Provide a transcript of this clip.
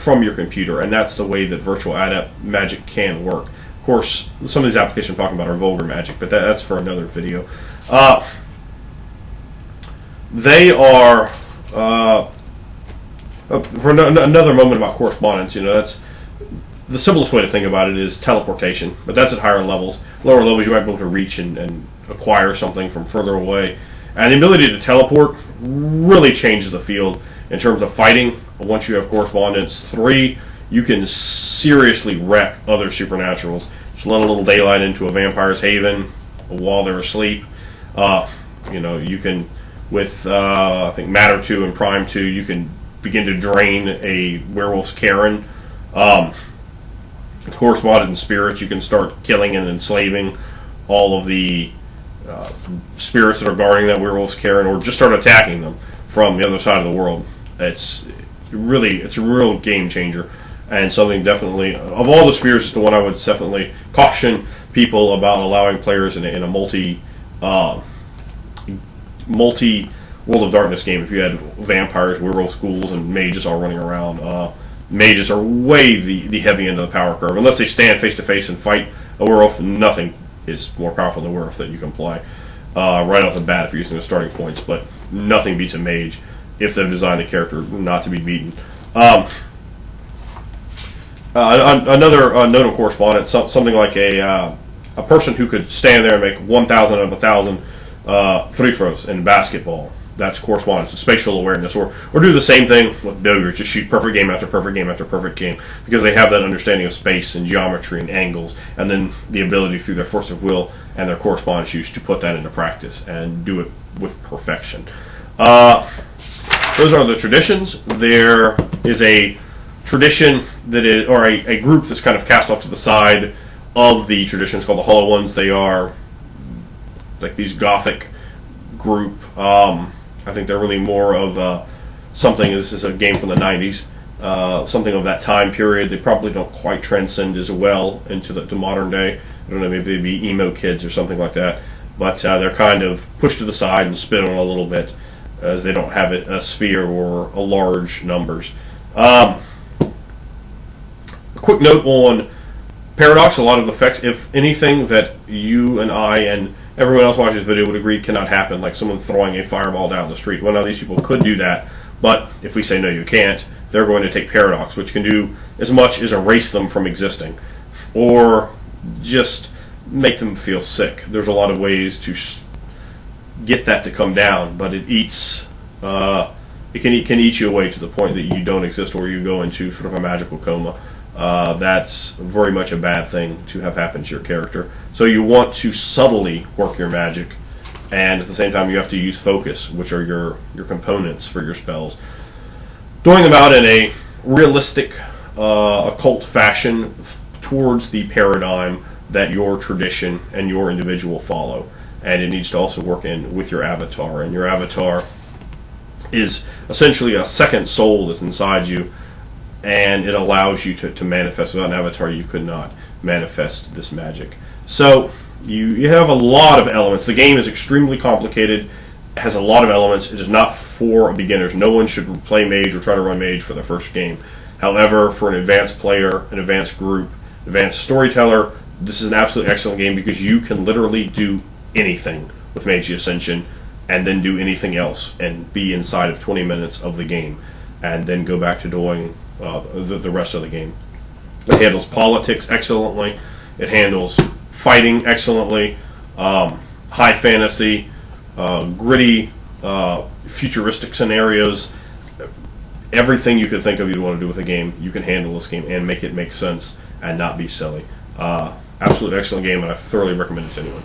from your computer, and that's the way that virtual adept magic can work. Of course, some of these applications I'm talking about are vulgar magic, but that's for another video. They are for another moment about correspondence. That's the simplest way to think about it is teleportation, but that's at higher levels. Lower levels, you might be able to reach and acquire something from further away, and the ability to teleport really changes the field in terms of fighting. Once you have correspondence 3, you can seriously wreck other supernaturals. Just let a little daylight into a vampire's haven while they're asleep. You can, with I think Matter 2 and Prime 2, you can begin to drain a werewolf's cairn. Correspondent spirits, you can start killing and enslaving all of the spirits that are guarding that werewolf's cairn, or just start attacking them from the other side of the world. It's a real game changer, and something definitely, of all the spheres, is the one I would definitely caution people about allowing players in a multi World of Darkness game. If you had vampires, werewolf schools, and mages all running around, mages are way the heavy end of the power curve. Unless they stand face to face and fight a werewolf, nothing is more powerful than a werewolf that you can play right off the bat if you're using the starting points. But nothing beats a mage if they've designed the character not to be beaten. Another note of correspondence, something like a person who could stand there and make 1,000 out of 1,000 free throws in basketball. That's correspondence, spatial awareness, or do the same thing with billiards. Just shoot perfect game after perfect game after perfect game, because they have that understanding of space and geometry and angles, and then the ability through their force of will and their correspondence use to put that into practice and do it with perfection. Those are the traditions. There is a tradition that is, or a group that's kind of cast off to the side of the traditions called the Hollow Ones. They are like these gothic group. I think they're really more of something. This is a game from the 90s, something of that time period. They probably don't quite transcend as well into the modern day. I don't know, maybe they'd be emo kids or something like that. But they're kind of pushed to the side and spit on a little bit, as they don't have a sphere or a large numbers. A quick note on Paradox. A lot of the effects, if anything, that you and I and everyone else watching this video would agree cannot happen, like someone throwing a fireball down the street. Well, now these people could do that, but if we say no, you can't, they're going to take Paradox, which can do as much as erase them from existing, or just make them feel sick. There's a lot of ways to get that to come down, but it eats. It can eat you away to the point that you don't exist, or you go into sort of a magical coma. That's very much a bad thing to have happen to your character. So you want to subtly work your magic, and at the same time you have to use focus, which are your components for your spells. Doing them out in a realistic occult fashion towards the paradigm that your tradition and your individual follow. And it needs to also work in with your avatar, and your avatar is essentially a second soul that's inside you, and it allows you to manifest. Without an avatar, you could not manifest this magic. So you have a lot of elements. The game is extremely complicated, has a lot of elements. It is not for beginners. No one should play Mage or try to run Mage for the first game. However, for an advanced player, an advanced group, advanced storyteller, this is an absolutely excellent game, because you can literally do anything with Mage the Ascension, and then do anything else, and be inside of 20 minutes of the game, and then go back to doing the rest of the game. It handles politics excellently. It handles fighting excellently. High fantasy, gritty, futuristic scenarios. Everything you could think of you'd want to do with a game, you can handle this game and make it make sense and not be silly. Absolutely excellent game, and I thoroughly recommend it to anyone.